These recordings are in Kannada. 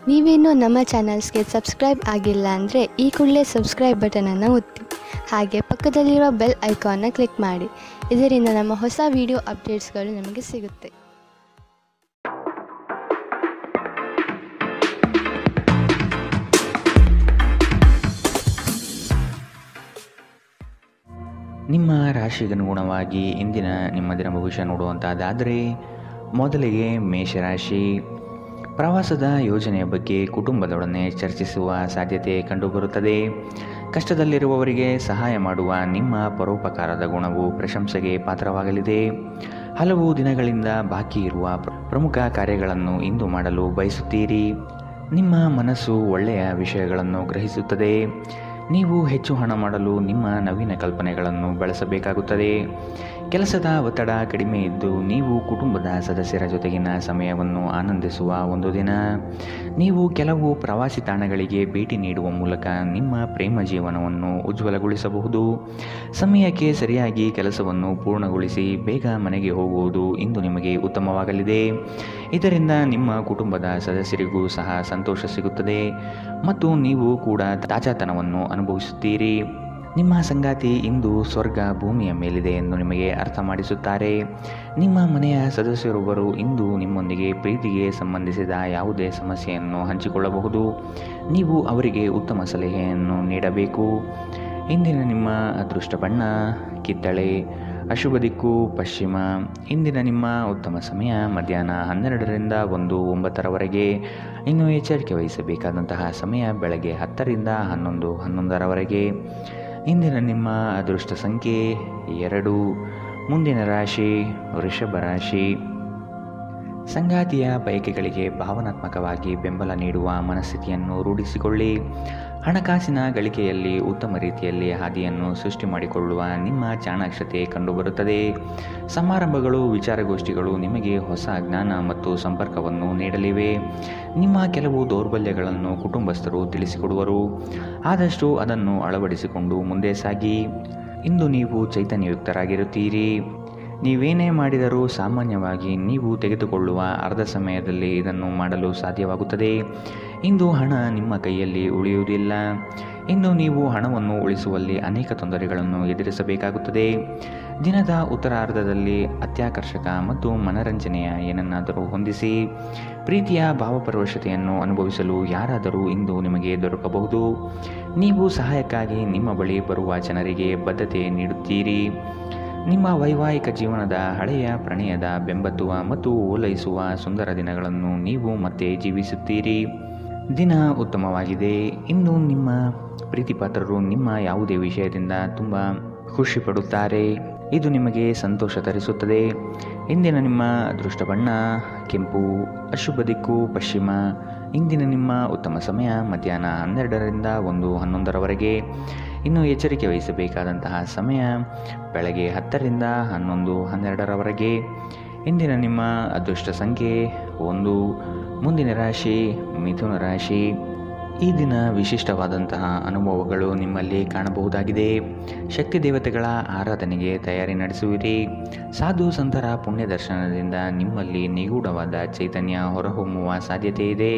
ನೀವೇನೂ ನಮ್ಮ ಚಾನಲ್ಸ್ಗೆ ಸಬ್ಸ್ಕ್ರೈಬ್ ಆಗಿಲ್ಲ ಅಂದರೆ ಈ ಕೂಡಲೇ ಸಬ್ಸ್ಕ್ರೈಬ್ ಬಟನನ್ನು ಒತ್ತಿ. ಹಾಗೆ ಪಕ್ಕದಲ್ಲಿರುವ ಬೆಲ್ ಐಕಾನ್ನ ಕ್ಲಿಕ್ ಮಾಡಿ. ಇದರಿಂದ ನಮ್ಮ ಹೊಸ ವಿಡಿಯೋ ಅಪ್ಡೇಟ್ಸ್ಗಳು ನಿಮಗೆ ಸಿಗುತ್ತೆ. ನಿಮ್ಮ ರಾಶಿಗನುಗುಣವಾಗಿ ಇಂದಿನ ನಿಮ್ಮ ದಿನ ಭವಿಷ್ಯ ನೋಡುವಂಥದ್ದಾದರೆ ಮೊದಲಿಗೆ ಮೇಷರಾಶಿ. ಪ್ರವಾಸದ ಯೋಜನೆಯ ಬಗ್ಗೆ ಕುಟುಂಬದೊಡನೆ ಚರ್ಚಿಸುವ ಸಾಧ್ಯತೆ ಕಂಡುಬರುತ್ತದೆ. ಕಷ್ಟದಲ್ಲಿರುವವರಿಗೆ ಸಹಾಯ ಮಾಡುವ ನಿಮ್ಮ ಪರೋಪಕಾರದ ಗುಣವು ಪ್ರಶಂಸೆಗೆ ಪಾತ್ರವಾಗಲಿದೆ. ಹಲವು ದಿನಗಳಿಂದ ಬಾಕಿ ಇರುವ ಪ್ರಮುಖ ಕಾರ್ಯಗಳನ್ನು ಇಂದು ಮಾಡಲು ಬಯಸುತ್ತೀರಿ. ನಿಮ್ಮ ಮನಸ್ಸು ಒಳ್ಳೆಯ ವಿಷಯಗಳನ್ನು ಗ್ರಹಿಸುತ್ತದೆ. ನೀವು ಹೆಚ್ಚು ಹಣ ಮಾಡಲು ನಿಮ್ಮ ನವೀನ ಕಲ್ಪನೆಗಳನ್ನು ಬಳಸಬೇಕಾಗುತ್ತದೆ. ಕೆಲಸದ ಒತ್ತಡ ಕಡಿಮೆ ಇದ್ದು ನೀವು ಕುಟುಂಬದ ಸದಸ್ಯರ ಜೊತೆಗಿನ ಸಮಯವನ್ನು ಆನಂದಿಸುವ ಒಂದು ದಿನ. ನೀವು ಕೆಲವು ಪ್ರವಾಸಿ ತಾಣಗಳಿಗೆ ಭೇಟಿ ನೀಡುವ ಮೂಲಕ ನಿಮ್ಮ ಪ್ರೇಮ ಜೀವನವನ್ನು ಉಜ್ವಲಗೊಳಿಸಬಹುದು. ಸಮಯಕ್ಕೆ ಸರಿಯಾಗಿ ಕೆಲಸವನ್ನು ಪೂರ್ಣಗೊಳಿಸಿ ಬೇಗ ಮನೆಗೆ ಹೋಗುವುದು ಇಂದು ನಿಮಗೆ ಉತ್ತಮವಾಗಲಿದೆ. ಇದರಿಂದ ನಿಮ್ಮ ಕುಟುಂಬದ ಸದಸ್ಯರಿಗೂ ಸಹ ಸಂತೋಷ ಸಿಗುತ್ತದೆ ಮತ್ತು ನೀವು ಕೂಡ ತಾಜಾತನವನ್ನು ಅನುಭವಿಸುತ್ತೀರಿ. ನಿಮ್ಮ ಸಂಗಾತಿ ಇಂದು ಸ್ವರ್ಗ ಭೂಮಿಯ ಮೇಲಿದೆ ಎಂದು ನಿಮಗೆ ಅರ್ಥ ಮಾಡಿಸುತ್ತಾರೆ. ನಿಮ್ಮ ಮನೆಯ ಸದಸ್ಯರೊಬ್ಬರು ಇಂದು ನಿಮ್ಮೊಂದಿಗೆ ಪ್ರೀತಿಗೆ ಸಂಬಂಧಿಸಿದ ಯಾವುದೇ ಸಮಸ್ಯೆಯನ್ನು ಹಂಚಿಕೊಳ್ಳಬಹುದು. ನೀವು ಅವರಿಗೆ ಉತ್ತಮ ಸಲಹೆಯನ್ನು ನೀಡಬೇಕು. ಇಂದಿನ ನಿಮ್ಮ ಅದೃಷ್ಟ ಬಣ್ಣ ಕಿತ್ತಳೆ. ಅಶುಭ ದಿಕ್ಕು ಪಶ್ಚಿಮ. ಇಂದಿನ ನಿಮ್ಮ ಉತ್ತಮ ಸಮಯ ಮಧ್ಯಾಹ್ನ 12ರಿಂದ 1:09 ಇನ್ನು ಎಚ್ಚರಿಕೆ ವಹಿಸಬೇಕಾದಂತಹ ಸಮಯ ಬೆಳಗ್ಗೆ 10ರಿಂದ 11:11 ಇಂದಿನ ನಿಮ್ಮ ಅದೃಷ್ಟ ಸಂಖ್ಯೆ 2. ಮುಂದಿನ ರಾಶಿ ವೃಷಭ ರಾಶಿ. ಸಂಗಾತಿಯ ಬಯಕೆಗಳಿಗೆ ಭಾವನಾತ್ಮಕವಾಗಿ ಬೆಂಬಲ ನೀಡುವ ಮನಸ್ಥಿತಿಯನ್ನು ರೂಢಿಸಿಕೊಳ್ಳಿ. ಹಣಕಾಸಿನ ಗಳಿಕೆಯಲ್ಲಿ ಉತ್ತಮ ರೀತಿಯಲ್ಲಿ ಹಾದಿಯನ್ನು ಸೃಷ್ಟಿ ಮಾಡಿಕೊಳ್ಳುವ ನಿಮ್ಮ ಚಾಣಾಕ್ಷತೆ ಕಂಡುಬರುತ್ತದೆ. ಸಮಾರಂಭಗಳು ವಿಚಾರಗೋಷ್ಠಿಗಳು ನಿಮಗೆ ಹೊಸ ಜ್ಞಾನ ಮತ್ತು ಸಂಪರ್ಕವನ್ನು ನೀಡಲಿವೆ. ನಿಮ್ಮ ಕೆಲವು ದೌರ್ಬಲ್ಯಗಳನ್ನು ಕುಟುಂಬಸ್ಥರು ತಿಳಿಸಿಕೊಡುವರು. ಆದಷ್ಟು ಅದನ್ನು ಅಳವಡಿಸಿಕೊಂಡು ಮುಂದೆ ಸಾಗಿ. ಇಂದು ನೀವು ಚೈತನ್ಯಯುಕ್ತರಾಗಿರುತ್ತೀರಿ. ನೀವೇನೇ ಮಾಡಿದರೂ ಸಾಮಾನ್ಯವಾಗಿ ನೀವು ತೆಗೆದುಕೊಳ್ಳುವ ಅರ್ಧ ಸಮಯದಲ್ಲಿ ಇದನ್ನು ಮಾಡಲು ಸಾಧ್ಯವಾಗುತ್ತದೆ. ಇಂದು ಹಣ ನಿಮ್ಮ ಕೈಯಲ್ಲಿ ಉಳಿಯುವುದಿಲ್ಲ. ಇಂದು ನೀವು ಹಣವನ್ನು ಉಳಿಸುವಲ್ಲಿ ಅನೇಕ ತೊಂದರೆಗಳನ್ನು ಎದುರಿಸಬೇಕಾಗುತ್ತದೆ. ದಿನದ ಉತ್ತರಾರ್ಧದಲ್ಲಿ ಅತ್ಯಾಕರ್ಷಕ ಮತ್ತು ಮನರಂಜನೆಯ ಏನನ್ನಾದರೂ ಹೊಂದಿಸಿ. ಪ್ರೀತಿಯ ಭಾವಪರವಶತೆಯನ್ನು ಅನುಭವಿಸಲು ಯಾರಾದರೂ ಇಂದು ನಿಮಗೆ ದೊರಕಬಹುದು. ನೀವು ಸಹಾಯಕ್ಕಾಗಿ ನಿಮ್ಮ ಬಳಿ ಬರುವ ಜನರಿಗೆ ಬದ್ಧತೆ ನೀಡುತ್ತೀರಿ. ನಿಮ್ಮ ವೈವಾಹಿಕ ಜೀವನದ ಹಳೆಯ ಪ್ರಣಯದ ಬೆಂಬತ್ತುವ ಮತ್ತು ಓಲೈಸುವ ಸುಂದರ ದಿನಗಳನ್ನು ನೀವು ಮತ್ತೆ ಜೀವಿಸುತ್ತೀರಿ. ದಿನ ಉತ್ತಮವಾಗಿದೆ. ಇಂದು ನಿಮ್ಮ ಪ್ರೀತಿಪಾತ್ರರು ನಿಮ್ಮ ಯಾವುದೇ ವಿಷಯದಿಂದ ತುಂಬ ಖುಷಿ ಪಡುತ್ತಾರೆ. ಇದು ನಿಮಗೆ ಸಂತೋಷ ತರಿಸುತ್ತದೆ. ಇಂದಿನ ನಿಮ್ಮ ಅದೃಷ್ಟ ಬಣ್ಣ ಕೆಂಪು. ಅಶುಭ ದಿಕ್ಕು ಪಶ್ಚಿಮ. ಇಂದಿನ ನಿಮ್ಮ ಉತ್ತಮ ಸಮಯ ಮಧ್ಯಾಹ್ನ 12ರಿಂದ 1:11 ಇನ್ನು ಎಚ್ಚರಿಕೆ ವಹಿಸಬೇಕಾದಂತಹ ಸಮಯ ಬೆಳಗ್ಗೆ 10ರಿಂದ 11:12 ಇಂದಿನ ನಿಮ್ಮ ಅದೃಷ್ಟ ಸಂಖ್ಯೆ 1. ಮುಂದಿನ ರಾಶಿ ಮಿಥುನ ರಾಶಿ. ಈ ದಿನ ವಿಶಿಷ್ಟವಾದಂತಹ ಅನುಭವಗಳು ನಿಮ್ಮಲ್ಲಿ ಕಾಣಬಹುದಾಗಿದೆ. ಶಕ್ತಿ ದೇವತೆಗಳ ಆರಾಧನೆಗೆ ತಯಾರಿ ನಡೆಸುವಿರಿ. ಸಾಧು ಸಂತರ ಪುಣ್ಯ ದರ್ಶನದಿಂದ ನಿಮ್ಮಲ್ಲಿ ನಿಗೂಢವಾದ ಚೈತನ್ಯ ಹೊರಹೊಮ್ಮುವ ಸಾಧ್ಯತೆ ಇದೆ.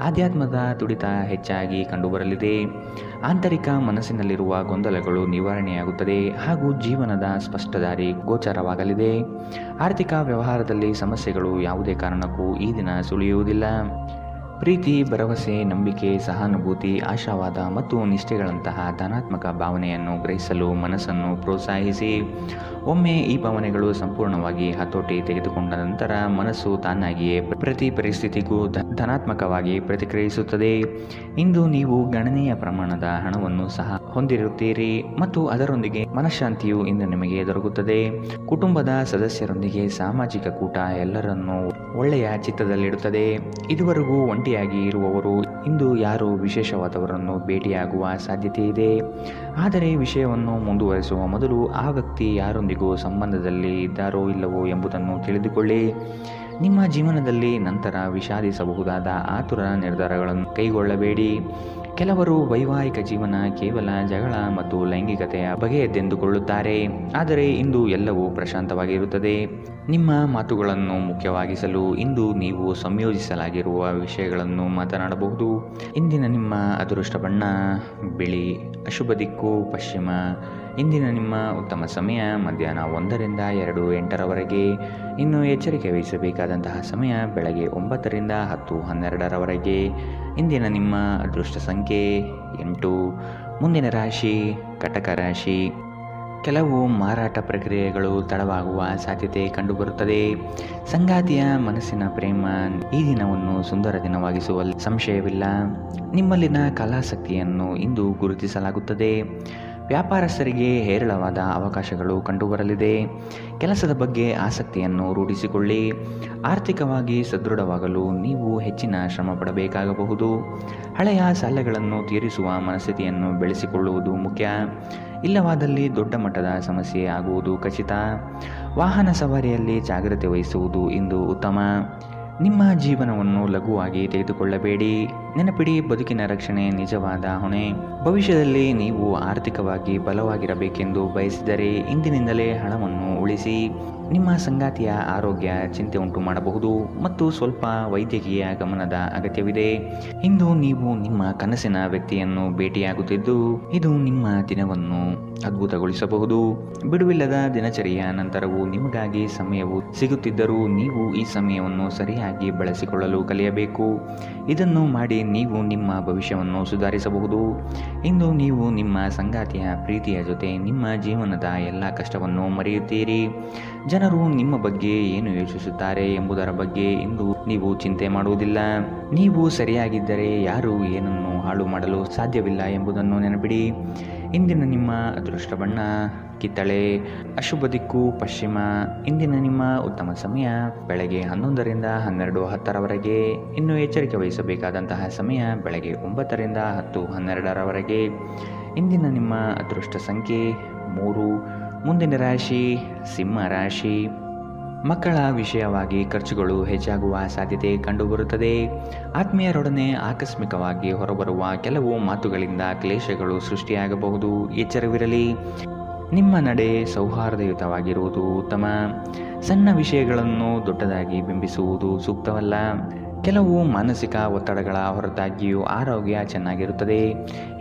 ಆಧ್ಯಾತ್ಮದ ತುಡಿತ ಹೆಚ್ಚಾಗಿ ಕಂಡುಬರಲಿದೆ. ಆಂತರಿಕ ಮನಸ್ಸಿನಲ್ಲಿರುವ ಗೊಂದಲಗಳು ನಿವಾರಣೆಯಾಗುತ್ತದೆ ಹಾಗೂ ಜೀವನದ ಸ್ಪಷ್ಟ ದಾರಿ ಗೋಚರವಾಗಲಿದೆ. ಆರ್ಥಿಕ ವ್ಯವಹಾರದಲ್ಲಿ ಸಮಸ್ಯೆಗಳು ಯಾವುದೇ ಕಾರಣಕ್ಕೂ ಈ ದಿನ ಸುಳಿಯುವುದಿಲ್ಲ. ಪ್ರೀತಿ, ಭರವಸೆ, ನಂಬಿಕೆ, ಸಹಾನುಭೂತಿ, ಆಶಾವಾದ ಮತ್ತು ನಿಷ್ಠೆಗಳಂತಹ ಧನಾತ್ಮಕ ಭಾವನೆಯನ್ನು ಗ್ರಹಿಸಲು ಮನಸ್ಸನ್ನು ಪ್ರೋತ್ಸಾಹಿಸಿ. ಒಮ್ಮೆ ಈ ಭಾವನೆಗಳು ಸಂಪೂರ್ಣವಾಗಿ ಹತೋಟಿ ತೆಗೆದುಕೊಂಡ ನಂತರ ಮನಸ್ಸು ತಾನಾಗಿಯೇ ಪ್ರತಿ ಪರಿಸ್ಥಿತಿಗೂ ಧನಾತ್ಮಕವಾಗಿ ಪ್ರತಿಕ್ರಿಯಿಸುತ್ತದೆ. ಇಂದು ನೀವು ಗಣನೀಯ ಪ್ರಮಾಣದ ಹಣವನ್ನು ಸಹ ಹೊಂದಿರುತ್ತೀರಿ ಮತ್ತು ಅದರೊಂದಿಗೆ ಮನಃಶಾಂತಿಯು ಇಂದು ನಿಮಗೆ ದೊರಕುತ್ತದೆ. ಕುಟುಂಬದ ಸದಸ್ಯರೊಂದಿಗೆ ಸಾಮಾಜಿಕ ಕೂಟ ಎಲ್ಲರನ್ನೂ ಒಳ್ಳೆಯ ಚಿತ್ತದಲ್ಲಿಡುತ್ತದೆ. ಇದುವರೆಗೂ ಒಂಟಿಯಾಗಿ ಇರುವವರು ಇಂದು ಯಾರೋ ವಿಶೇಷವಾದವರನ್ನು ಭೇಟಿಯಾಗುವ ಸಾಧ್ಯತೆ ಇದೆ. ಆದರೆ ವಿಷಯವನ್ನು ಮುಂದುವರಿಸುವ ಮೊದಲು ಆ ವ್ಯಕ್ತಿ ಯಾರೊಂದಿಗೂ ಸಂಬಂಧದಲ್ಲಿ ಇದ್ದಾರೋ ಇಲ್ಲವೋ ಎಂಬುದನ್ನು ತಿಳಿದುಕೊಳ್ಳಿ. ನಿಮ್ಮ ಜೀವನದಲ್ಲಿ ನಂತರ ವಿಷಾದಿಸಬಹುದಾದ ಆತುರ ನಿರ್ಧಾರಗಳನ್ನು ಕೈಗೊಳ್ಳಬೇಡಿ. ಕೆಲವರು ವೈವಾಹಿಕ ಜೀವನ ಕೇವಲ ಜಗಳ ಮತ್ತು ಲೈಂಗಿಕತೆಯ ಬಗೆಯದ್ದೆಂದುಕೊಳ್ಳುತ್ತಾರೆ, ಆದರೆ ಇಂದು ಎಲ್ಲವೂ ಪ್ರಶಾಂತವಾಗಿರುತ್ತದೆ. ನಿಮ್ಮ ಮಾತುಗಳನ್ನು ಮುಖ್ಯವಾಗಿಸಲು ಇಂದು ನೀವು ಸಂಯೋಜಿಸಲಾಗಿರುವ ವಿಷಯಗಳನ್ನು ಮಾತನಾಡಬಹುದು. ಇಂದಿನ ನಿಮ್ಮ ಅದೃಷ್ಟ ಬಣ್ಣ ಬಿಳಿ, ಅಶುಭ ದಿಕ್ಕು ಪಶ್ಚಿಮ. ಇಂದಿನ ನಿಮ್ಮ ಉತ್ತಮ ಸಮಯ ಮಧ್ಯಾಹ್ನ 1ರಿಂದ 2:08ರವರೆಗೆ. ಇನ್ನು ಎಚ್ಚರಿಕೆ ವಹಿಸಬೇಕಾದಂತಹ ಸಮಯ ಬೆಳಗ್ಗೆ 9ರಿಂದ 10:12ರವರೆಗೆ. ಇಂದಿನ ನಿಮ್ಮ ಅದೃಷ್ಟ ಸಂಖ್ಯೆ 8. ಮುಂದಿನ ರಾಶಿ ಕಟಕ ರಾಶಿ. ಕೆಲವು ಮಾರಾಟ ಪ್ರಕ್ರಿಯೆಗಳು ತಡವಾಗುವ ಸಾಧ್ಯತೆ ಕಂಡುಬರುತ್ತದೆ. ಸಂಗಾತಿಯ ಮನಸ್ಸಿನ ಪ್ರೇಮ ಈ ದಿನವನ್ನು ಸುಂದರ ದಿನವಾಗಿಸುವಲ್ಲಿ ಸಂಶಯವಿಲ್ಲ. ನಿಮ್ಮಲ್ಲಿನ ಕಲಾಸಕ್ತಿಯನ್ನು ಇಂದು ಗುರುತಿಸಲಾಗುತ್ತದೆ. ವ್ಯಾಪಾರಸ್ಥರಿಗೆ ಹೇರಳವಾದ ಅವಕಾಶಗಳು ಕಂಡುಬರಲಿದೆ. ಕೆಲಸದ ಬಗ್ಗೆ ಆಸಕ್ತಿಯನ್ನು ರೂಢಿಸಿಕೊಳ್ಳಿ. ಆರ್ಥಿಕವಾಗಿ ಸದೃಢವಾಗಲು ನೀವು ಹೆಚ್ಚಿನ ಶ್ರಮ ಪಡಬೇಕಾಗಬಹುದು. ಹಳೆಯ ಸಾಲಗಳನ್ನು ತೀರಿಸುವ ಮನಸ್ಥಿತಿಯನ್ನು ಬೆಳೆಸಿಕೊಳ್ಳುವುದು ಮುಖ್ಯ. ಇಲ್ಲವಾದಲ್ಲಿ ದೊಡ್ಡ ಮಟ್ಟದ ಸಮಸ್ಯೆ ಆಗುವುದು ಖಚಿತ. ವಾಹನ ಸವಾರಿಯಲ್ಲಿ ಜಾಗ್ರತೆ ವಹಿಸುವುದು ಇಂದು ಉತ್ತಮ. ನಿಮ್ಮ ಜೀವನವನ್ನು ಲಘುವಾಗಿ ತೆಗೆದುಕೊಳ್ಳಬೇಡಿ. ನೆನಪಿಡಿ, ಬದುಕಿನ ರಕ್ಷಣೆ ನಿಜವಾದ ಹೊಣೆ. ಭವಿಷ್ಯದಲ್ಲಿ ನೀವು ಆರ್ಥಿಕವಾಗಿ ಬಲವಾಗಿರಬೇಕೆಂದು ಬಯಸಿದರೆ ಇಂದಿನಿಂದಲೇ ಹಣವನ್ನು ಉಳಿಸಿ. ನಿಮ್ಮ ಸಂಗಾತಿಯ ಆರೋಗ್ಯ ಚಿಂತೆ ಉಂಟು ಮಾಡಬಹುದು ಮತ್ತು ಸ್ವಲ್ಪ ವೈದ್ಯಕೀಯ ಗಮನದ ಅಗತ್ಯವಿದೆ. ಇಂದು ನೀವು ನಿಮ್ಮ ಕನಸಿನ ವ್ಯಕ್ತಿಯನ್ನು ಭೇಟಿಯಾಗುತ್ತಿದ್ದು ಇದು ನಿಮ್ಮ ದಿನವನ್ನು ಅದ್ಭುತಗೊಳಿಸಬಹುದು. ಬಿಡುವಿಲ್ಲದ ದಿನಚರಿಯ ನಂತರವೂ ನಿಮಗಾಗಿ ಸಮಯವು ಸಿಗುತ್ತಿದ್ದರೂ ನೀವು ಈ ಸಮಯವನ್ನು ಸರಿಯಾಗಿ ಬಳಸಿಕೊಳ್ಳಲು ಕಲಿಯಬೇಕು. ಇದನ್ನು ಮಾಡಿ ನೀವು ನಿಮ್ಮ ಭವಿಷ್ಯವನ್ನು ಸುಧಾರಿಸಬಹುದು. ಇಂದು ನೀವು ನಿಮ್ಮ ಸಂಗಾತಿಯ ಪ್ರೀತಿಯ ಜೊತೆ ನಿಮ್ಮ ಜೀವನದ ಎಲ್ಲ ಕಷ್ಟವನ್ನು ಮರೆಯುತ್ತೀರಿ. ಜನರು ನಿಮ್ಮ ಬಗ್ಗೆ ಏನು ಯೋಚಿಸುತ್ತಾರೆ ಎಂಬುದರ ಬಗ್ಗೆ ಇಂದು ನೀವು ಚಿಂತೆ ಮಾಡುವುದಿಲ್ಲ. ನೀವು ಸರಿಯಾಗಿದ್ದರೆ ಯಾರು ಏನನ್ನು ಹಾಳು ಮಾಡಲು ಸಾಧ್ಯವಿಲ್ಲ ಎಂಬುದನ್ನು ನೆನಪಿಡಿ. ಇಂದಿನ ನಿಮ್ಮ ಅದೃಷ್ಟ ಬಣ್ಣ ಕಿತ್ತಳೆ, ಅಶುಭ ದಿಕ್ಕು ಪಶ್ಚಿಮ. ಇಂದಿನ ನಿಮ್ಮ ಉತ್ತಮ ಸಮಯ ಬೆಳಗ್ಗೆ 11ರಿಂದ 12:10ರವರೆಗೆ. ಇನ್ನು ಎಚ್ಚರಿಕೆ ವಹಿಸಬೇಕಾದಂತಹ ಸಮಯ ಬೆಳಗ್ಗೆ 9ರಿಂದ 10:12ರವರೆಗೆ. ಇಂದಿನ ನಿಮ್ಮ ಅದೃಷ್ಟ ಸಂಖ್ಯೆ 3. ಮುಂದಿನ ರಾಶಿ ಸಿಂಹ ರಾಶಿ. ಮಕ್ಕಳ ವಿಷಯವಾಗಿ ಖರ್ಚುಗಳು ಹೆಚ್ಚಾಗುವ ಸಾಧ್ಯತೆ ಕಂಡುಬರುತ್ತದೆ. ಆತ್ಮೀಯರೊಡನೆ ಆಕಸ್ಮಿಕವಾಗಿ ಹೊರಬರುವ ಕೆಲವು ಮಾತುಗಳಿಂದ ಕ್ಲೇಶಗಳು ಸೃಷ್ಟಿಯಾಗಬಹುದು. ಎಚ್ಚರವಿರಲಿ. ನಿಮ್ಮ ನಡೆ ಸೌಹಾರ್ದಯುತವಾಗಿರುವುದು ಉತ್ತಮ. ಸಣ್ಣ ವಿಷಯಗಳನ್ನು ದೊಡ್ಡದಾಗಿ ಬಿಂಬಿಸುವುದು ಸೂಕ್ತವಲ್ಲ. ಕೆಲವು ಮಾನಸಿಕ ಒತ್ತಡಗಳ ಹೊರತಾಗಿಯೂ ಆರೋಗ್ಯ ಚೆನ್ನಾಗಿರುತ್ತದೆ.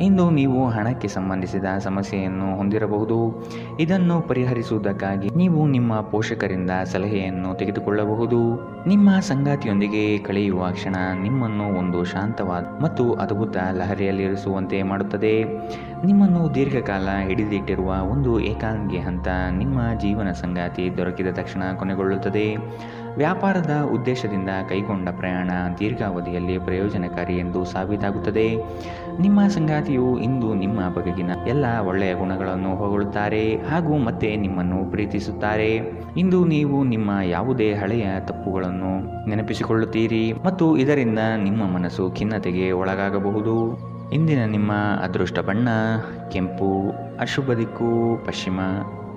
ಇಂದು ನೀವು ಹಣಕ್ಕೆ ಸಂಬಂಧಿಸಿದ ಸಮಸ್ಯೆಯನ್ನು ಹೊಂದಿರಬಹುದು. ಇದನ್ನು ಪರಿಹರಿಸುವುದಕ್ಕಾಗಿ ನೀವು ನಿಮ್ಮ ಪೋಷಕರಿಂದ ಸಲಹೆಯನ್ನು ತೆಗೆದುಕೊಳ್ಳಬಹುದು. ನಿಮ್ಮ ಸಂಗಾತಿಯೊಂದಿಗೆ ಕಳೆಯುವ ಕ್ಷಣ ನಿಮ್ಮನ್ನು ಒಂದು ಶಾಂತವಾದ ಮತ್ತು ಅದ್ಭುತ ಲಹರಿಯಲ್ಲಿರಿಸುವಂತೆ ಮಾಡುತ್ತದೆ. ನಿಮ್ಮನ್ನು ದೀರ್ಘಕಾಲ ಹಿಡಿದಿಟ್ಟಿರುವ ಒಂದು ಏಕಾಂಗಿ ಹಂತ ನಿಮ್ಮ ಜೀವನ ಸಂಗಾತಿ ದೊರಕಿದ ತಕ್ಷಣ ಕೊನೆಗೊಳ್ಳುತ್ತದೆ. ವ್ಯಾಪಾರದ ಉದ್ದೇಶದಿಂದ ಕೈಗೊಂಡ ಪ್ರಯಾಣ ದೀರ್ಘಾವಧಿಯಲ್ಲಿ ಪ್ರಯೋಜನಕಾರಿ ಎಂದು ಸಾಬೀತಾಗುತ್ತದೆ. ನಿಮ್ಮ ಸಂಗಾತಿಯು ಇಂದು ನಿಮ್ಮ ಬಗೆಗಿನ ಎಲ್ಲ ಒಳ್ಳೆಯ ಗುಣಗಳನ್ನು ಹೊಗಳುತ್ತಾರೆ ಹಾಗೂ ಮತ್ತೆ ನಿಮ್ಮನ್ನು ಪ್ರೀತಿಸುತ್ತಾರೆ. ಇಂದು ನೀವು ನಿಮ್ಮ ಯಾವುದೇ ಹಳೆಯ ತಪ್ಪುಗಳನ್ನು ನೆನಪಿಸಿಕೊಳ್ಳುತ್ತೀರಿ ಮತ್ತು ಇದರಿಂದ ನಿಮ್ಮ ಮನಸ್ಸು ಖಿನ್ನತೆಗೆ ಒಳಗಾಗಬಹುದು. ಇಂದಿನ ನಿಮ್ಮ ಅದೃಷ್ಟ ಬಣ್ಣ ಕೆಂಪು, ಅಶುಭ ದಿಕ್ಕು ಪಶ್ಚಿಮ.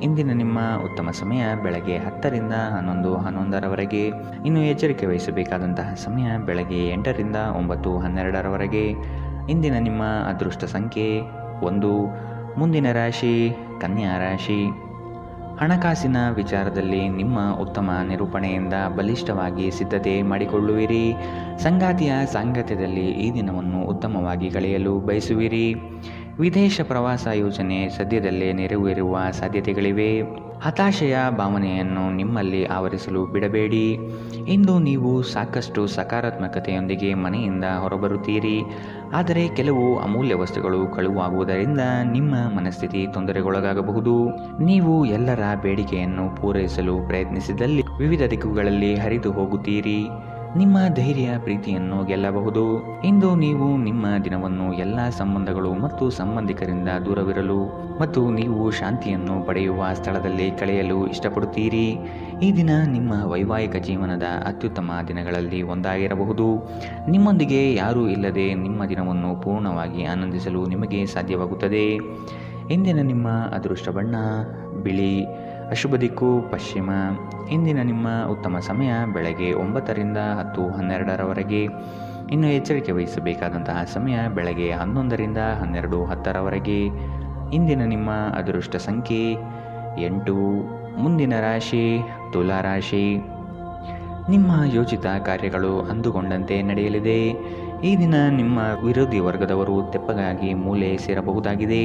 ಇಂದಿನ ನಿಮ್ಮ ಉತ್ತಮ ಸಮಯ ಬೆಳಗ್ಗೆ 10ರಿಂದ 11:11ರವರೆಗೆ. ಇನ್ನು ಎಚ್ಚರಿಕೆ ವಹಿಸಬೇಕಾದಂತಹ ಸಮಯ ಬೆಳಗ್ಗೆ 8ರಿಂದ 9:12ರವರೆಗೆ. ಇಂದಿನ ನಿಮ್ಮ ಅದೃಷ್ಟ ಸಂಖ್ಯೆ 1. ಮುಂದಿನ ರಾಶಿ ಕನ್ಯಾ ರಾಶಿ. ಹಣಕಾಸಿನ ವಿಚಾರದಲ್ಲಿ ನಿಮ್ಮ ಉತ್ತಮ ನಿರೂಪಣೆಯಿಂದ ಬಲಿಷ್ಠವಾಗಿ ಸಿದ್ಧತೆ ಮಾಡಿಕೊಳ್ಳುವಿರಿ. ಸಂಗಾತಿಯ ಸಾಂಗತ್ಯದಲ್ಲಿ ಈ ದಿನವನ್ನು ಉತ್ತಮವಾಗಿ ಕಳೆಯಲು ಬಯಸುವಿರಿ. ವಿದೇಶ ಪ್ರವಾಸ ಯೋಜನೆ ಸದ್ಯದಲ್ಲೇ ನೆರವೇರುವ ಸಾಧ್ಯತೆಗಳಿವೆ. ಹತಾಶೆಯ ಭಾವನೆಯನ್ನು ನಿಮ್ಮಲ್ಲಿ ಆವರಿಸಲು ಬಿಡಬೇಡಿ. ಇಂದು ನೀವು ಸಾಕಷ್ಟು ಸಕಾರಾತ್ಮಕತೆಯೊಂದಿಗೆ ಮನೆಯಿಂದ ಹೊರಬರುತ್ತೀರಿ. ಆದರೆ ಕೆಲವು ಅಮೂಲ್ಯ ವಸ್ತುಗಳು ಕಳುವಾಗುವುದರಿಂದ ನಿಮ್ಮ ಮನಸ್ಥಿತಿ ತೊಂದರೆಗೊಳಗಾಗಬಹುದು. ನೀವು ಎಲ್ಲರ ಬೇಡಿಕೆಯನ್ನು ಪೂರೈಸಲು ಪ್ರಯತ್ನಿಸಿದಲ್ಲಿ ವಿವಿಧ ದಿಕ್ಕುಗಳಲ್ಲಿ ಹರಿದು ಹೋಗುತ್ತೀರಿ. ನಿಮ್ಮ ಧೈರ್ಯ ಪ್ರೀತಿಯನ್ನು ಗೆಲ್ಲಬಹುದು. ಇಂದು ನೀವು ನಿಮ್ಮ ದಿನವನ್ನು ಎಲ್ಲ ಸಂಬಂಧಗಳು ಮತ್ತು ಸಂಬಂಧಿಕರಿಂದ ದೂರವಿರಲು ಮತ್ತು ನೀವು ಶಾಂತಿಯನ್ನು ಪಡೆಯುವ ಸ್ಥಳದಲ್ಲಿ ಕಳೆಯಲು ಇಷ್ಟಪಡುತ್ತೀರಿ. ಈ ದಿನ ನಿಮ್ಮ ವೈವಾಹಿಕ ಜೀವನದ ಅತ್ಯುತ್ತಮ ದಿನಗಳಲ್ಲಿ ಒಂದಾಗಿರಬಹುದು. ನಿಮ್ಮೊಂದಿಗೆ ಯಾರೂ ಇಲ್ಲದೆ ನಿಮ್ಮ ದಿನವನ್ನು ಪೂರ್ಣವಾಗಿ ಆನಂದಿಸಲು ನಿಮಗೆ ಸಾಧ್ಯವಾಗುತ್ತದೆ. ಇಂದಿನ ನಿಮ್ಮ ಅದೃಷ್ಟ ಬಣ್ಣ ಬಿಳಿ, ಅಶುಭ ದಿಕ್ಕು ಪಶ್ಚಿಮ. ಇಂದಿನ ನಿಮ್ಮ ಉತ್ತಮ ಸಮಯ ಬೆಳಗ್ಗೆ 9ರಿಂದ 10:12ರವರೆಗೆ. ಇನ್ನು ಎಚ್ಚರಿಕೆ ವಹಿಸಬೇಕಾದಂತಹ ಸಮಯ ಬೆಳಗ್ಗೆ 11ರಿಂದ 12:10ರವರೆಗೆ. ಇಂದಿನ ನಿಮ್ಮ ಅದೃಷ್ಟ ಸಂಖ್ಯೆ 8. ಮುಂದಿನ ರಾಶಿ ತುಲಾ ರಾಶಿ. ನಿಮ್ಮ ಯೋಚಿತ ಕಾರ್ಯಗಳು ಅಂದುಕೊಂಡಂತೆ ನಡೆಯಲಿದೆ. ಈ ದಿನ ನಿಮ್ಮ ವಿರೋಧಿ ವರ್ಗದವರು ತೆಪ್ಪಗಾಗಿ ಮೂಲೆ ಸೇರಬಹುದಾಗಿದೆ.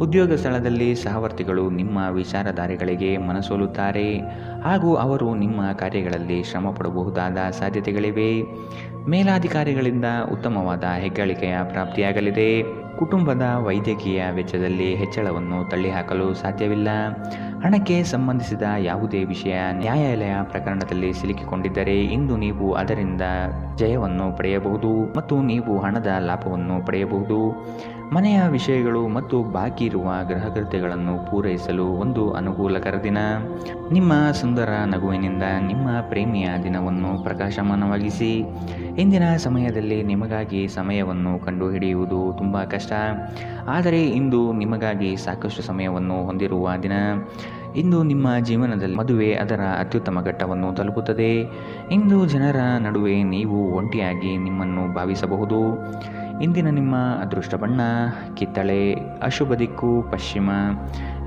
ಉದ್ಯೋಗ ಸ್ಥಳದಲ್ಲಿ ಸಹವರ್ತಿಗಳು ನಿಮ್ಮ ವಿಚಾರಧಾರೆಗಳಿಗೆ ಮನಸೋಲುತ್ತಾರೆ ಹಾಗೂ ಅವರು ನಿಮ್ಮ ಕಾರ್ಯಗಳಲ್ಲಿ ಶ್ರಮ ಪಡಬಹುದಾದ ಸಾಧ್ಯತೆಗಳಿವೆ. ಮೇಲಾಧಿಕಾರಿಗಳಿಂದ ಉತ್ತಮವಾದ ಹೆಗ್ಗಳಿಕೆಯ ಪ್ರಾಪ್ತಿಯಾಗಲಿದೆ. ಕುಟುಂಬದ ವೈದ್ಯಕೀಯ ವೆಚ್ಚದಲ್ಲಿ ಹೆಚ್ಚಳವನ್ನು ತಳ್ಳಿಹಾಕಲು ಸಾಧ್ಯವಿಲ್ಲ. ಹಣಕ್ಕೆ ಸಂಬಂಧಿಸಿದ ಯಾವುದೇ ವಿಷಯ ನ್ಯಾಯಾಲಯ ಪ್ರಕರಣದಲ್ಲಿ ಸಿಲುಕಿಕೊಂಡಿದ್ದರೆ ಇಂದು ನೀವು ಅದರಿಂದ ಜಯವನ್ನು ಪಡೆಯಬಹುದು ಮತ್ತು ನೀವು ಹಣದ ಲಾಭವನ್ನು ಪಡೆಯಬಹುದು. ಮನೆಯ ವಿಷಯಗಳು ಮತ್ತು ಬಾಕಿ ಇರುವ ಗೃಹಕೃತ್ಯಗಳನ್ನು ಪೂರೈಸಲು ಒಂದು ಅನುಕೂಲಕರ ದಿನ. ನಿಮ್ಮ ಸುಂದರ ನಗುವಿನಿಂದ ನಿಮ್ಮ ಪ್ರೇಮಿಯ ದಿನವನ್ನು ಪ್ರಕಾಶಮಾನವಾಗಿಸಿ. ಇಂದಿನ ಸಮಯದಲ್ಲಿ ನಿಮಗಾಗಿ ಸಮಯವನ್ನು ಕಂಡುಹಿಡಿಯುವುದು ತುಂಬ ಕಷ್ಟ, ಆದರೆ ಇಂದು ನಿಮಗಾಗಿ ಸಾಕಷ್ಟು ಸಮಯವನ್ನು ಹೊಂದಿರುವ ದಿನ. ಇಂದು ನಿಮ್ಮ ಜೀವನದಲ್ಲಿ ಮದುವೆ ಅದರ ಅತ್ಯುತ್ತಮ ಘಟ್ಟವನ್ನು ತಲುಪುತ್ತದೆ. ಇಂದು ಜನರ ನಡುವೆ ನೀವು ಒಂಟಿಯಾಗಿ ನಿಮ್ಮನ್ನು ಭಾವಿಸಬಹುದು. ಇಂದಿನ ನಿಮ್ಮ ಅದೃಷ್ಟ ಬಣ್ಣ ಕಿತ್ತಳೆ. ಅಶುಭ ದಿಕ್ಕು ಪಶ್ಚಿಮ.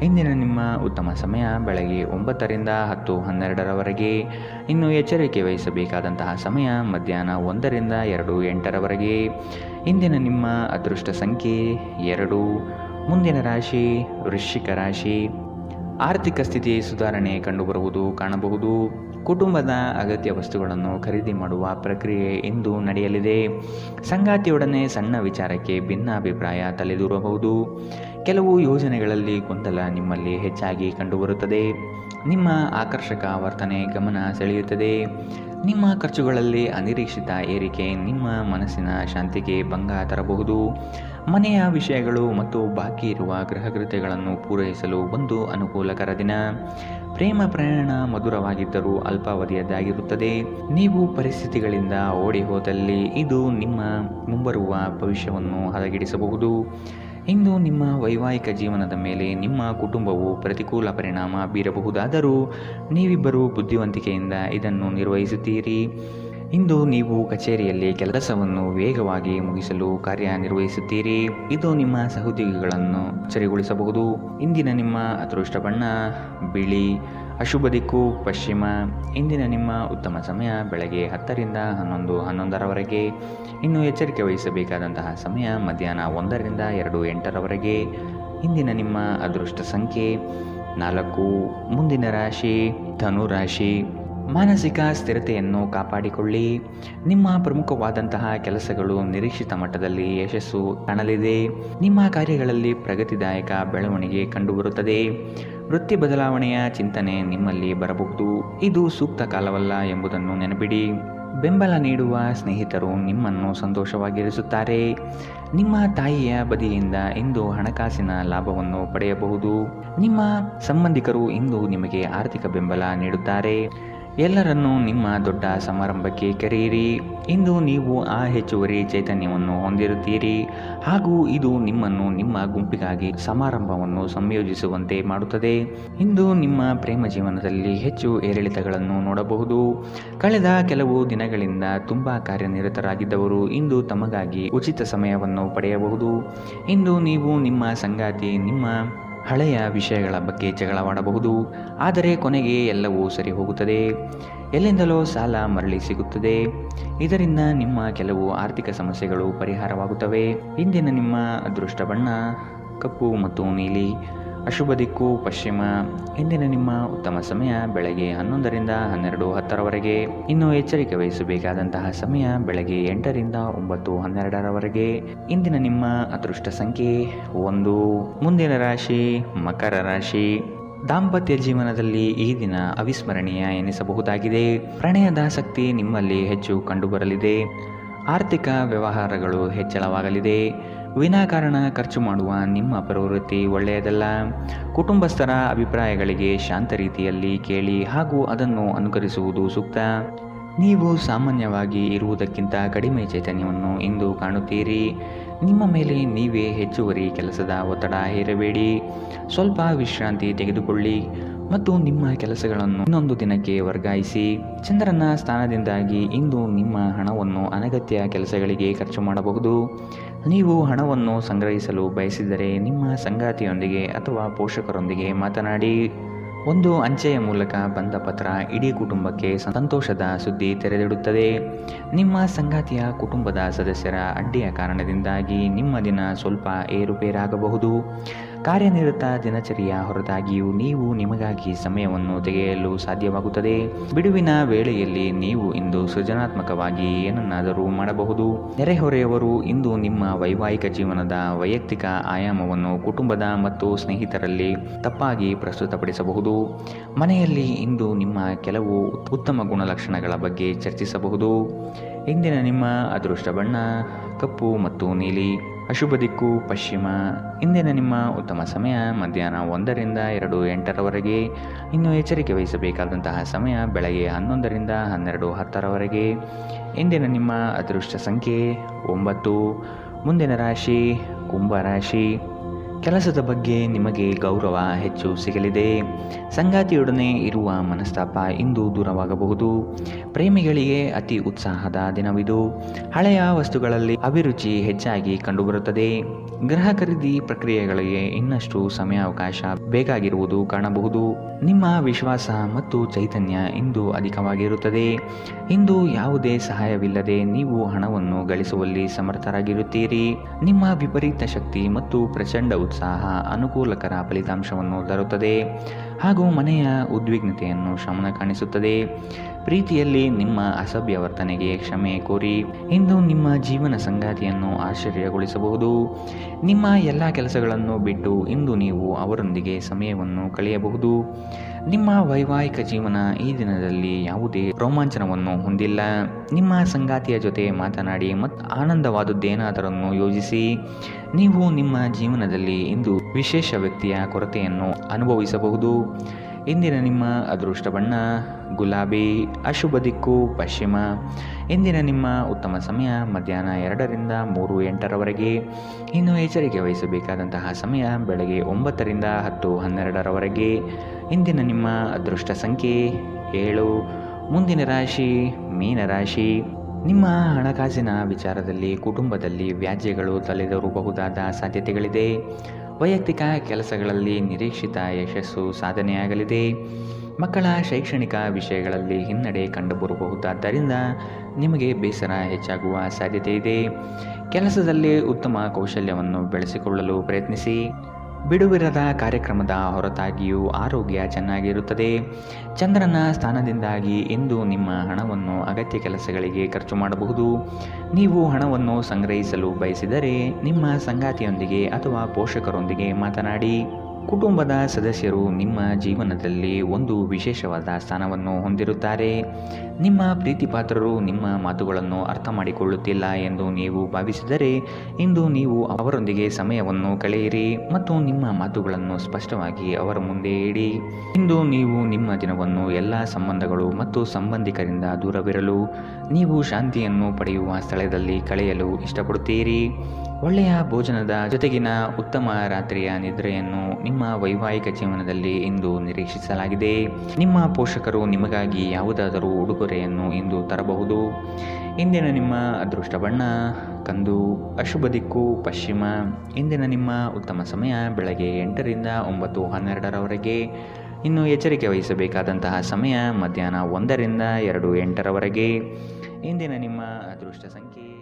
ಇಂದಿನ ನಿಮ್ಮ ಉತ್ತಮ ಸಮಯ ಬೆಳಗ್ಗೆ 9ರಿಂದ 10:12ರವರೆಗೆ. ಇನ್ನು ಎಚ್ಚರಿಕೆ ವಹಿಸಬೇಕಾದಂತಹ ಸಮಯ ಮಧ್ಯಾಹ್ನ 1ರಿಂದ 2:08ರವರೆಗೆ. ಇಂದಿನ ನಿಮ್ಮ ಅದೃಷ್ಟ ಸಂಖ್ಯೆ 2. ಮುಂದಿನ ರಾಶಿ ವೃಶ್ಚಿಕ ರಾಶಿ. ಆರ್ಥಿಕ ಸ್ಥಿತಿ ಸುಧಾರಣೆ ಕಂಡುಬರುವುದು ಕಾಣಬಹುದು. ಕುಟುಂಬದ ಅಗತ್ಯ ವಸ್ತುಗಳನ್ನು ಖರೀದಿ ಮಾಡುವ ಪ್ರಕ್ರಿಯೆ ಇಂದು ನಡೆಯಲಿದೆ. ಸಂಗಾತಿಯೊಡನೆ ಸಣ್ಣ ವಿಚಾರಕ್ಕೆ ಭಿನ್ನಾಭಿಪ್ರಾಯ ತಲೆದೂರಬಹುದು. ಕೆಲವು ಯೋಜನೆಗಳಲ್ಲಿ ಗೊಂದಲ ನಿಮ್ಮಲ್ಲಿ ಹೆಚ್ಚಾಗಿ ಕಂಡುಬರುತ್ತದೆ. ನಿಮ್ಮ ಆಕರ್ಷಕ ವರ್ತನೆ ಗಮನ ಸೆಳೆಯುತ್ತದೆ. ನಿಮ್ಮ ಖರ್ಚುಗಳಲ್ಲಿ ಅನಿರೀಕ್ಷಿತ ಏರಿಕೆ ನಿಮ್ಮ ಮನಸ್ಸಿನ ಶಾಂತಿಗೆ ಭಂಗ ತರಬಹುದು. ಮನೆಯ ವಿಷಯಗಳು ಮತ್ತು ಬಾಕಿ ಇರುವ ಗೃಹಕೃತ್ಯಗಳನ್ನು ಪೂರೈಸಲು ಒಂದು ಅನುಕೂಲಕರ ದಿನ. ಪ್ರೇಮ ಪ್ರಯಾಣ ಮಧುರವಾಗಿದ್ದರೂ ಅಲ್ಪಾವಧಿಯದ್ದಾಗಿರುತ್ತದೆ. ನೀವು ಪರಿಸ್ಥಿತಿಗಳಿಂದ ಓಡಿ ಹೋದಲ್ಲಿ ಇದು ನಿಮ್ಮ ಮುಂಬರುವ ಭವಿಷ್ಯವನ್ನು ಹದಗೆಡಿಸಬಹುದು. ಇಂದು ನಿಮ್ಮ ವೈವಾಹಿಕ ಜೀವನದ ಮೇಲೆ ನಿಮ್ಮ ಕುಟುಂಬವು ಪ್ರತಿಕೂಲ ಪರಿಣಾಮ ಬೀರಬಹುದಾದರೂ ನೀವಿಬ್ಬರು ಬುದ್ಧಿವಂತಿಕೆಯಿಂದ ಇದನ್ನು ನಿರ್ವಹಿಸುತ್ತೀರಿ. ಇಂದು ನೀವು ಕಚೇರಿಯಲ್ಲಿ ಕೆಲಸವನ್ನು ವೇಗವಾಗಿ ಮುಗಿಸಲು ಕಾರ್ಯನಿರ್ವಹಿಸುತ್ತೀರಿ. ಇದು ನಿಮ್ಮ ಸಹೋದ್ಯೋಗಿಗಳನ್ನು ಅಚ್ಚರಿಗೊಳಿಸಬಹುದು. ಇಂದಿನ ನಿಮ್ಮ ಅದೃಷ್ಟ ಬಣ್ಣ ಬಿಳಿ. ಅಶುಭ ದಿಕ್ಕು ಪಶ್ಚಿಮ. ಇಂದಿನ ನಿಮ್ಮ ಉತ್ತಮ ಸಮಯ ಬೆಳಗ್ಗೆ 10ರಿಂದ 11:11ರವರೆಗೆ. ಇನ್ನು ಎಚ್ಚರಿಕೆ ವಹಿಸಬೇಕಾದಂತಹ ಸಮಯ ಮಧ್ಯಾಹ್ನ 1ರಿಂದ 2:08ರವರೆಗೆ. ಇಂದಿನ ನಿಮ್ಮ ಅದೃಷ್ಟ ಸಂಖ್ಯೆ 4. ಮುಂದಿನ ರಾಶಿ ಧನು ರಾಶಿ. ಮಾನಸಿಕ ಸ್ಥಿರತೆಯನ್ನು ಕಾಪಾಡಿಕೊಳ್ಳಿ. ನಿಮ್ಮ ಪ್ರಮುಖವಾದಂತಹ ಕೆಲಸಗಳು ನಿರೀಕ್ಷಿತ ಮಟ್ಟದಲ್ಲಿ ಯಶಸ್ಸು ಕಾಣಲಿದೆ. ನಿಮ್ಮ ಕಾರ್ಯಗಳಲ್ಲಿ ಪ್ರಗತಿದಾಯಕ ಬೆಳವಣಿಗೆ ಕಂಡುಬರುತ್ತದೆ. ವೃತ್ತಿ ಬದಲಾವಣೆಯ ಚಿಂತನೆ ನಿಮ್ಮಲ್ಲಿ ಬರಬಹುದು. ಇದು ಸೂಕ್ತ ಕಾಲವಲ್ಲ ಎಂಬುದನ್ನು ನೆನಪಿಡಿ. ಬೆಂಬಲ ನೀಡುವ ಸ್ನೇಹಿತರು ನಿಮ್ಮನ್ನು ಸಂತೋಷವಾಗಿರಿಸುತ್ತಾರೆ. ನಿಮ್ಮ ತಾಯಿಯ ಬದಿಯಿಂದ ಇಂದು ಹಣಕಾಸಿನ ಲಾಭವನ್ನು ಪಡೆಯಬಹುದು. ನಿಮ್ಮ ಸಂಬಂಧಿಕರು ಇಂದು ನಿಮಗೆ ಆರ್ಥಿಕ ಬೆಂಬಲ ನೀಡುತ್ತಾರೆ. ಎಲ್ಲರನ್ನೂ ನಿಮ್ಮ ದೊಡ್ಡ ಸಮಾರಂಭಕ್ಕೆ ಕರೆಯಿರಿ. ಇಂದು ನೀವು ಆ ಹೆಚ್ಚುವರಿ ಚೈತನ್ಯವನ್ನು ಹೊಂದಿರುತ್ತೀರಿ ಹಾಗೂ ಇದು ನಿಮ್ಮನ್ನು ನಿಮ್ಮ ಗುಂಪಿಗಾಗಿ ಸಮಾರಂಭವನ್ನು ಸಂಯೋಜಿಸುವಂತೆ ಮಾಡುತ್ತದೆ. ಇಂದು ನಿಮ್ಮ ಪ್ರೇಮ ಜೀವನದಲ್ಲಿ ಹೆಚ್ಚು ಏರಿಳಿತಗಳನ್ನು ನೋಡಬಹುದು. ಕಳೆದ ಕೆಲವು ದಿನಗಳಿಂದ ತುಂಬ ಕಾರ್ಯನಿರತರಾಗಿದ್ದವರು ಇಂದು ತಮಗಾಗಿ ಉಚಿತ ಸಮಯವನ್ನು ಪಡೆಯಬಹುದು. ಇಂದು ನೀವು ನಿಮ್ಮ ಸಂಗಾತಿ ನಿಮ್ಮ ಹಳೆಯ ವಿಷಯಗಳ ಬಗ್ಗೆ ಜಗಳವಾಡಬಹುದು, ಆದರೆ ಕೊನೆಗೆ ಎಲ್ಲವೂ ಸರಿ ಹೋಗುತ್ತದೆ. ಎಲ್ಲಿಂದಲೋ ಸಾಲ ಮರಳಿ ಸಿಗುತ್ತದೆ. ಇದರಿಂದ ನಿಮ್ಮ ಕೆಲವು ಆರ್ಥಿಕ ಸಮಸ್ಯೆಗಳು ಪರಿಹಾರವಾಗುತ್ತವೆ. ಇಂದಿನ ನಿಮ್ಮ ಅದೃಷ್ಟ ಬಣ್ಣ ಕಪ್ಪು ಮತ್ತು ನೀಲಿ. ಅಶುಭ ದಿಕ್ಕು ಪಶ್ಚಿಮ. ಇಂದಿನ ನಿಮ್ಮ ಉತ್ತಮ ಸಮಯ ಬೆಳಗ್ಗೆ 11ರಿಂದ 12:10ರವರೆಗೆ. ಇನ್ನು ಎಚ್ಚರಿಕೆ ವಹಿಸಬೇಕಾದಂತಹ ಸಮಯ ಬೆಳಗ್ಗೆ 8ರಿಂದ 9:12ರವರೆಗೆ. ಇಂದಿನ ನಿಮ್ಮ ಅದೃಷ್ಟ ಸಂಖ್ಯೆ 1. ಮುಂದಿನ ರಾಶಿ ಮಕರ ರಾಶಿ. ದಾಂಪತ್ಯ ಜೀವನದಲ್ಲಿ ಈ ದಿನ ಅವಿಸ್ಮರಣೀಯ ಎನಿಸಬಹುದಾಗಿದೆ. ಪ್ರಣಯದಾಸಕ್ತಿ ನಿಮ್ಮಲ್ಲಿ ಹೆಚ್ಚು ಕಂಡುಬರಲಿದೆ. ಆರ್ಥಿಕ ವ್ಯವಹಾರಗಳು ಹೆಚ್ಚಳವಾಗಲಿದೆ. ವಿನಾಕಾರಣ ಖರ್ಚು ಮಾಡುವ ನಿಮ್ಮ ಪ್ರವೃತ್ತಿ ಒಳ್ಳೆಯದಲ್ಲ. ಕುಟುಂಬಸ್ಥರ ಅಭಿಪ್ರಾಯಗಳಿಗೆ ಶಾಂತ ರೀತಿಯಲ್ಲಿ ಕೇಳಿ ಹಾಗೂ ಅದನ್ನು ಅನುಕರಿಸುವುದು ಸೂಕ್ತ. ನೀವು ಸಾಮಾನ್ಯವಾಗಿ ಇರುವುದಕ್ಕಿಂತ ಕಡಿಮೆ ಚೈತನ್ಯವನ್ನು ಇಂದು ಕಾಣುತ್ತೀರಿ. ನಿಮ್ಮ ಮೇಲೆ ನೀವೇ ಹೆಚ್ಚುವರಿ ಕೆಲಸದ ಒತ್ತಡ ಹೇರಬೇಡಿ. ಸ್ವಲ್ಪ ವಿಶ್ರಾಂತಿ ತೆಗೆದುಕೊಳ್ಳಿ. ಮತ್ತು ನಿಮ್ಮ ಕೆಲಸಗಳನ್ನು ಇನ್ನೊಂದು ದಿನಕ್ಕೆ ವರ್ಗಾಯಿಸಿ. ಚಂದ್ರನ ಸ್ಥಾನದಿಂದಾಗಿ ಇಂದು ನಿಮ್ಮ ಹಣವನ್ನು ಅನಗತ್ಯ ಕೆಲಸಗಳಿಗೆ ಖರ್ಚು ಮಾಡಬಹುದು. ನೀವು ಹಣವನ್ನು ಸಂಗ್ರಹಿಸಲು ಬಯಸಿದರೆ ನಿಮ್ಮ ಸಂಗಾತಿಯೊಂದಿಗೆ ಅಥವಾ ಪೋಷಕರೊಂದಿಗೆ ಮಾತನಾಡಿ. ಒಂದು ಅಂಚೆಯ ಮೂಲಕ ಬಂದ ಪತ್ರ ಇಡೀ ಕುಟುಂಬಕ್ಕೆ ಸಂತೋಷದ ಸುದ್ದಿ ತೆರೆದಿಡುತ್ತದೆ. ನಿಮ್ಮ ಸಂಗಾತಿಯ ಕುಟುಂಬದ ಸದಸ್ಯರ ಅಡ್ಡಿಯ ಕಾರಣದಿಂದಾಗಿ ನಿಮ್ಮ ದಿನ ಸ್ವಲ್ಪ ಏರುಪೇರಾಗಬಹುದು. ಕಾರ್ಯನಿರತ ದಿನಚರಿಯ ಹೊರತಾಗಿಯೂ ನೀವು ನಿಮಗಾಗಿ ಸಮಯವನ್ನು ತೆಗೆಯಲು ಸಾಧ್ಯವಾಗುತ್ತದೆ. ಬಿಡುವಿನ ವೇಳೆಯಲ್ಲಿ ನೀವು ಇಂದು ಸೃಜನಾತ್ಮಕವಾಗಿ ಏನನ್ನಾದರೂ ಮಾಡಬಹುದು. ನೆರೆಹೊರೆಯವರು ಇಂದು ನಿಮ್ಮ ವೈವಾಹಿಕ ಜೀವನದ ವೈಯಕ್ತಿಕ ಆಯಾಮವನ್ನು ಕುಟುಂಬದ ಮತ್ತು ಸ್ನೇಹಿತರಲ್ಲಿ ತಪ್ಪಾಗಿ ಪ್ರಸ್ತುತಪಡಿಸಬಹುದು. ಮನೆಯಲ್ಲಿ ಇಂದು ನಿಮ್ಮ ಕೆಲವು ಉತ್ತಮ ಗುಣಲಕ್ಷಣಗಳ ಬಗ್ಗೆ ಚರ್ಚಿಸಬಹುದು. ಇಂದಿನ ನಿಮ್ಮ ಅದೃಷ್ಟ ಬಣ್ಣ ಕಪ್ಪು ಮತ್ತು ನೀಲಿ. ಅಶುಭ ದಿಕ್ಕು ಪಶ್ಚಿಮ. ಇಂದಿನ ನಿಮ್ಮ ಉತ್ತಮ ಸಮಯ ಮಧ್ಯಾಹ್ನ 1 ರಿಂದ 2:08 ಇನ್ನು ಎಚ್ಚರಿಕೆ ವಹಿಸಬೇಕಾದಂತಹ ಸಮಯ ಬೆಳಗ್ಗೆ 11 ರಿಂದ 12:10 ಇಂದಿನ ನಿಮ್ಮ ಅದೃಷ್ಟ ಸಂಖ್ಯೆ 9. ಮುಂದಿನ ರಾಶಿ ಕುಂಭರಾಶಿ. ಕೆಲಸದ ಬಗ್ಗೆ ನಿಮಗೆ ಗೌರವ ಹೆಚ್ಚು ಸಿಗಲಿದೆ. ಸಂಗಾತಿಯೊಡನೆ ಇರುವ ಮನಸ್ತಾಪ ಇಂದು ದೂರವಾಗಬಹುದು. ಪ್ರೇಮಿಗಳಿಗೆ ಅತಿ ಉತ್ಸಾಹದ ದಿನವಿದು. ಹಳೆಯ ವಸ್ತುಗಳಲ್ಲಿ ಅಭಿರುಚಿ ಹೆಚ್ಚಾಗಿ ಕಂಡುಬರುತ್ತದೆ. ಗೃಹ ಖರೀದಿ ಪ್ರಕ್ರಿಯೆಗಳಿಗೆ ಇನ್ನಷ್ಟು ಸಮಯಾವಕಾಶ ಬೇಕಾಗಿರುವುದು ಕಾಣಬಹುದು. ನಿಮ್ಮ ವಿಶ್ವಾಸ ಮತ್ತು ಚೈತನ್ಯ ಇಂದು ಅಧಿಕವಾಗಿರುತ್ತದೆ. ಇಂದು ಯಾವುದೇ ಸಹಾಯವಿಲ್ಲದೆ ನೀವು ಹಣವನ್ನು ಗಳಿಸುವಲ್ಲಿ ಸಮರ್ಥರಾಗಿರುತ್ತೀರಿ. ನಿಮ್ಮ ವಿಪರೀತ ಶಕ್ತಿ ಮತ್ತು ಪ್ರಚಂಡ ಉತ್ಸಾಹ ಅನುಕೂಲಕರ ಫಲಿತಾಂಶವನ್ನು ತರುತ್ತದೆ ಹಾಗೂ ಮನೆಯ ಉದ್ವಿಗ್ನತೆಯನ್ನು ಶಮನ ಕಾಣಿಸುತ್ತದೆ. ಪ್ರೀತಿಯಲ್ಲಿ ನಿಮ್ಮ ಅಸಭ್ಯ ವರ್ತನೆಗೆ ಕ್ಷಮೆ ಕೋರಿ. ಇಂದು ನಿಮ್ಮ ಜೀವನ ಸಂಗಾತಿಯನ್ನು ಆಶ್ಚರ್ಯಗೊಳಿಸಬಹುದು. ನಿಮ್ಮ ಎಲ್ಲ ಕೆಲಸಗಳನ್ನು ಬಿಟ್ಟು ಇಂದು ನೀವು ಅವರೊಂದಿಗೆ ಸಮಯವನ್ನು ಕಳೆಯಬಹುದು. ನಿಮ್ಮ ವೈವಾಹಿಕ ಜೀವನ ಈ ದಿನದಲ್ಲಿ ಯಾವುದೇ ರೋಮಾಂಚನವನ್ನು ಹೊಂದಿಲ್ಲ. ನಿಮ್ಮ ಸಂಗಾತಿಯ ಜೊತೆ ಮಾತನಾಡಿ ಮತ್ತು ಆನಂದವಾದದ್ದೇನಾದರನ್ನು ಯೋಜಿಸಿ. ನೀವು ನಿಮ್ಮ ಜೀವನದಲ್ಲಿ ಇಂದು ವಿಶೇಷ ವ್ಯಕ್ತಿಯ ಕೊರತೆಯನ್ನು ಅನುಭವಿಸಬಹುದು. ಇಂದಿನ ನಿಮ್ಮ ಅದೃಷ್ಟ ಬಣ್ಣ ಗುಲಾಬಿ. ಅಶುಭ ದಿಕ್ಕು ಪಶ್ಚಿಮ. ಇಂದಿನ ನಿಮ್ಮ ಉತ್ತಮ ಸಮಯ ಮಧ್ಯಾಹ್ನ 2 ರಿಂದ 3:08 ಇನ್ನು ಎಚ್ಚರಿಕೆ ವಹಿಸಬೇಕಾದಂತಹ ಸಮಯ ಬೆಳಗ್ಗೆ 9 ರಿಂದ 10:12 ಇಂದಿನ ನಿಮ್ಮ ಅದೃಷ್ಟ ಸಂಖ್ಯೆ 7. ಮುಂದಿನ ರಾಶಿ ಮೀನರಾಶಿ. ನಿಮ್ಮ ಹಣಕಾಸಿನ ವಿಚಾರದಲ್ಲಿ ಕುಟುಂಬದಲ್ಲಿ ವ್ಯಾಜ್ಯಗಳು ತಲೆದೋರಬಹುದಾದ ಸಾಧ್ಯತೆಗಳಿದೆ. ವೈಯಕ್ತಿಕ ಕೆಲಸಗಳಲ್ಲಿ ನಿರೀಕ್ಷಿತ ಯಶಸ್ಸು ಸಾಧನೆಯಾಗಲಿದೆ. ಮಕ್ಕಳ ಶೈಕ್ಷಣಿಕ ವಿಷಯಗಳಲ್ಲಿ ಹಿನ್ನಡೆ ಕಂಡುಬರಬಹುದಾದ್ದರಿಂದ ನಿಮಗೆ ಬೇಸರ ಹೆಚ್ಚಾಗುವ ಸಾಧ್ಯತೆ ಇದೆ. ಕೆಲಸದಲ್ಲಿ ಉತ್ತಮ ಕೌಶಲ್ಯವನ್ನು ಬೆಳೆಸಿಕೊಳ್ಳಲು ಪ್ರಯತ್ನಿಸಿ. ಬಿಡುವಿರದ ಕಾರ್ಯಕ್ರಮದ ಹೊರತಾಗಿಯೂ ಆರೋಗ್ಯ ಚೆನ್ನಾಗಿರುತ್ತದೆ. ಚಂದ್ರನ ಸ್ಥಾನದಿಂದಾಗಿ ಇಂದು ನಿಮ್ಮ ಹಣವನ್ನು ಅಗತ್ಯ ಕೆಲಸಗಳಿಗೆ ಖರ್ಚು ಮಾಡಬಹುದು. ನೀವು ಹಣವನ್ನು ಸಂಗ್ರಹಿಸಲು ಬಯಸಿದರೆ ನಿಮ್ಮ ಸಂಗಾತಿಯೊಂದಿಗೆ ಅಥವಾ ಪೋಷಕರೊಂದಿಗೆ ಮಾತನಾಡಿ. ಕುಟುಂಬದ ಸದಸ್ಯರು ನಿಮ್ಮ ಜೀವನದಲ್ಲಿ ಒಂದು ವಿಶೇಷವಾದ ಸ್ಥಾನವನ್ನು ಹೊಂದಿರುತ್ತಾರೆ. ನಿಮ್ಮ ಪ್ರೀತಿಪಾತ್ರರು ನಿಮ್ಮ ಮಾತುಗಳನ್ನು ಅರ್ಥ ಮಾಡಿಕೊಳ್ಳುತ್ತಿಲ್ಲ ಎಂದು ನೀವು ಭಾವಿಸಿದರೆ ಇಂದು ನೀವು ಅವರೊಂದಿಗೆ ಸಮಯವನ್ನು ಕಳೆಯಿರಿ ಮತ್ತು ನಿಮ್ಮ ಮಾತುಗಳನ್ನು ಸ್ಪಷ್ಟವಾಗಿ ಅವರ ಮುಂದೆ ಇಡಿ. ಇಂದು ನೀವು ನಿಮ್ಮ ದಿನವನ್ನು ಎಲ್ಲ ಸಂಬಂಧಗಳು ಮತ್ತು ಸಂಬಂಧಿಕರಿಂದ ದೂರವಿರಲು ನೀವು ಶಾಂತಿಯನ್ನು ಪಡೆಯುವ ಸ್ಥಳದಲ್ಲಿ ಕಳೆಯಲು ಇಷ್ಟಪಡುತ್ತೀರಿ. ಒಳ್ಳೆಯ ಭೋಜನದ ಜೊತೆಗಿನ ಉತ್ತಮ ರಾತ್ರಿಯ ನಿದ್ರೆಯನ್ನು ನಿಮ್ಮ ವೈವಾಹಿಕ ಜೀವನದಲ್ಲಿ ಇಂದು ನಿರೀಕ್ಷಿಸಲಾಗಿದೆ. ನಿಮ್ಮ ಪೋಷಕರು ನಿಮಗಾಗಿ ಯಾವುದಾದರೂ ಉಡುಗೊರೆಯನ್ನು ಇಂದು ತರಬಹುದು. ಇಂದಿನ ನಿಮ್ಮ ಅದೃಷ್ಟ ಬಣ್ಣ ಕಂದು. ಅಶುಭ ದಿಕ್ಕು ಪಶ್ಚಿಮ. ಇಂದಿನ ನಿಮ್ಮ ಉತ್ತಮ ಸಮಯ ಬೆಳಗ್ಗೆ 8 ರಿಂದ 9:12 ಇನ್ನು ಎಚ್ಚರಿಕೆ ವಹಿಸಬೇಕಾದಂತಹ ಸಮಯ ಮಧ್ಯಾಹ್ನ 1 ರಿಂದ 2:08 ಇಂದಿನ ನಿಮ್ಮ ಅದೃಷ್ಟ ಸಂಖ್ಯೆ